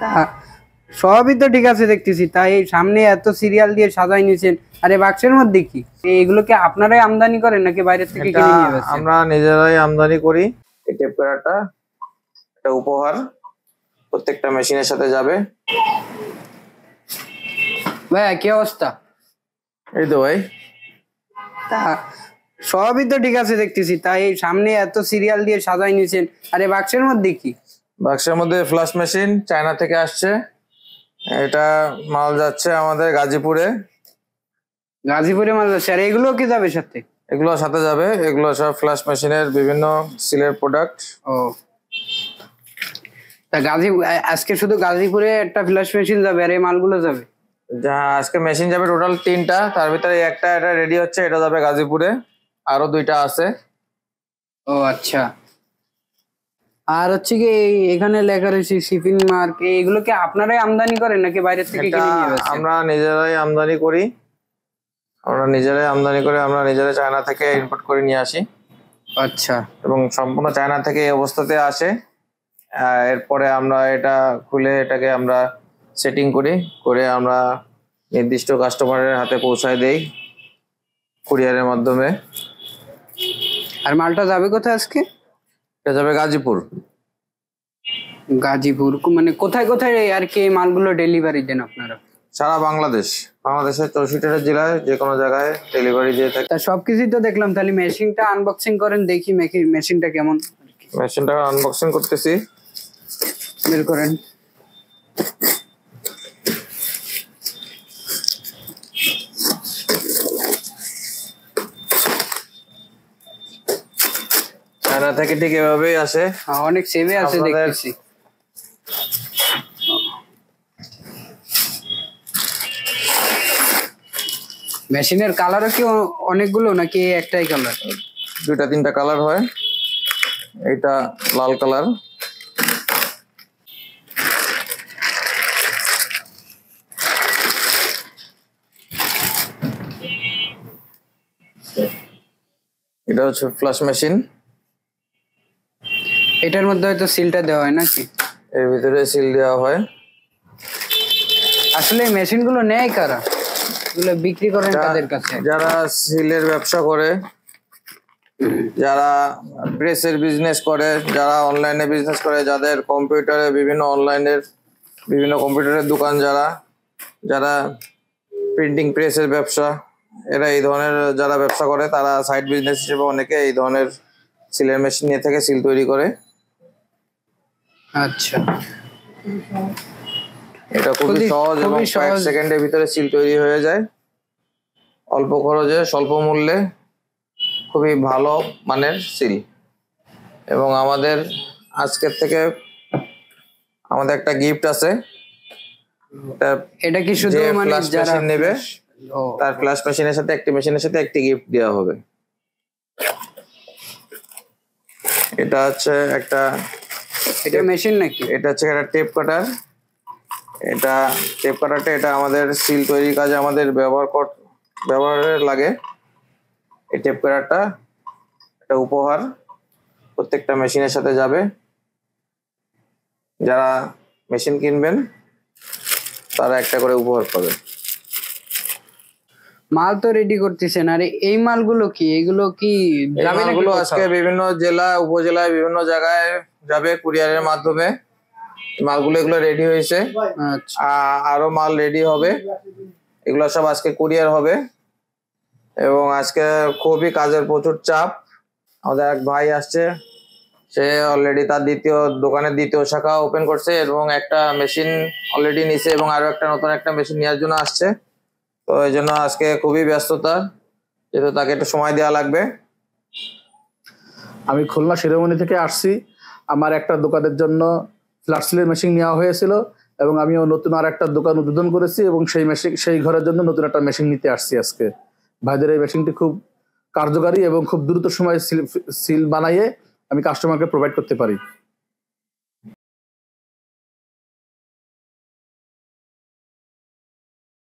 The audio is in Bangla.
তা সবই তো ঠিক আছে দেখতেছি, তাই সামনে এত সিরিয়াল দিয়ে সাজাই নিয়েছেন। আরে বাক্সের মধ্যে কি? এগুলো কি আপনারাই আমদানি করেন নাকি বাইরে থেকে এটা কিনে নিয়ে আসেন? আমরা নিজেরাই আমদানি করি। এই টেপ করাটা একটা উপহার, প্রত্যেকটা মেশিনের সাথে যাবে। ভাইয়া কি অবস্থা? এই তো ভাই। তা সবই তো ঠিক আছে দেখতেছি, তাই সামনে এত সিরিয়াল দিয়ে সাজাই নিয়েছেন। আরে বাক্সের মধ্যে কি? বাক্সের মধ্যে ফ্লাশ মেশিন চায়না থেকে আসছে। এটা মাল যাচ্ছে আমাদের গাজীপুরে। গাজীপুরে মাল যাচ্ছে, আর এগুলো কি যাবে সাথে? এগুলো সাথে যাবে, এগুলো সব ফ্লাশ মেশিনের বিভিন্ন সিলের প্রোডাক্ট। ও, তা আজকে শুধু গাজীপুরে একটা ফ্ল্যাশ মেশিন যাবে আর এই মালগুলো যাবে? যা আজকে মেশিন যাবে টোটাল 3টা, তার ভিতরে একটা এটা রেডি হচ্ছে, এটা যাবে গাজীপুরে। আরো 2টা আছে। ও আচ্ছা। আর হচ্ছে কি এখানে লেখা রয়েছে শিপিং মার্ক, এগুলো কি আপনারাই আমদানি করেন নাকি বাইরে থেকে এটা কিনে নিয়ে আসেন? আমরা নিজেরাই আমদানি করি। আমরা নিজেরাই চায়না থেকে ইম্পোর্ট করে নিয়ে আসি। আচ্ছা। এবং সম্পূর্ণ চায়না থেকে এই অবস্থাতে আসে। এরপরে আমরা এটা খুলে এটাকে আমরা সেটিং করে আমরা নির্দিষ্ট কাস্টমারের হাতে পৌঁছায় দেই কুরিয়ারের মাধ্যমে। আর মালটা যাবে কোথায় আজকে? এটা যাবে গাজীপুর। গাজীপুর মানে কোথায় কোথায় আর কি এই মালগুলো ডেলিভারি দেন আপনারা? সারা বাংলাদেশের 64টা জেলায় যে কোনো জায়গায় ডেলিভারি দিয়ে থাকে। তা সবকিছুই তো দেখলাম, তাহলে মেশিনটা আনবক্সিং করেন দেখি মেশিনটা কেমন। মেশিনটা আনবক্সিং করতেছি। বের করেন। চায়না থেকে ঠিক এভাবেই আসে। অনেক সেভে আছে দেখতেছি। মেশিনের কালারও কি অনেকগুলো নাকি একটাই কালার? 2-3টা কালার হয়। এটা লাল কালার। এটা হচ্ছে ফ্লাশ মেশিন। এটার মধ্যে হয়তো সিলটা দেওয়া হয় নাকি? এর ভিতরে সিল দেওয়া হয়। আসলে মেশিনগুলো নেয় কারা? এগুলো বিক্রি করেন তাদের কাছে? যারা সিলের ব্যবসা করে, যারা প্রেসের বিজনেস করে, যারা অনলাইনে বিজনেস করে, যাদের কম্পিউটারে বিভিন্ন কম্পিউটারের দোকান, যারা প্রিন্টিং প্রেসের ব্যবসা, এরা এই ধরনের যারা ব্যবসা করে তারা সাইড বিজনেস হিসেবে অনেকে এই ধরনের সিলের মেশিন নিয়ে থেকে সিল তৈরি করে। আচ্ছা। এটা খুবই সহজ এবং কয়েক সেকেন্ডের ভিতরে সিল তৈরি হয়ে যায়। অল্প খরচে স্বল্প মূল্যে খুবই ভালো মানের সিল। এবং আমাদের আজকের থেকে আমাদের একটা গিফট আছে। এটা কি শুধু মানে যারা নেবে তার ফ্ল্যাশ মেশিনের সাথে একটি গিফট দেওয়া হবে। এটা হচ্ছে একটা মেশিন নাকি? এটা হচ্ছে একটা টেপ কাটার। এটা আমাদের সিল তৈরির কাজে আমাদের ব্যবহারের লাগে। এই টেপ কাটারটা একটা উপহার, প্রত্যেকটা মেশিনের সাথে যাবে। যারা মেশিন কিনবেন তারা একটা করে উপহার পাবে। মাল তো রেডি করতেছেন, আর এই মালগুলো কি? এগুলো কি যাবে নাকি? আজকে বিভিন্ন জেলা উপজেলায় বিভিন্ন জায়গায় যাবে কুরিয়ারের মাধ্যমে। এগুলো রেডি হয়েছে। আরো মাল রেডি হবে। এগুলো সব আজকে কুরিয়ার হবে। এবং আজকে খুবই কাজের প্রচুর চাপ। আমাদের এক ভাই আসছে, সে অলরেডি তার দোকানের দ্বিতীয় শাখা ওপেন করছে এবং একটা মেশিন অলরেডি নিছে এবং আরো নতুন একটা মেশিন নেওয়ার জন্য আসছে। তো এই জন্য আজকে খুবই ব্যস্ততা, যেহেতু তাকে একটু সময় দেওয়া লাগবে। আমি খুলনা শিরোমণি থেকে আসছি। আমার একটা দোকানের জন্য ফ্ল্যাট সিলের মেশিন নেওয়া হয়েছিল এবং আমিও নতুন আর একটা দোকান উদ্বোধন করেছি এবং সেই ঘরের জন্য নতুন একটা মেশিন নিতে আসছি আজকে। ভাইদের এই মেশিনটি খুব কার্যকারী এবং খুব দ্রুত সময়ে সিল বানাইয়ে আমি কাস্টমারকে প্রোভাইড করতে পারি।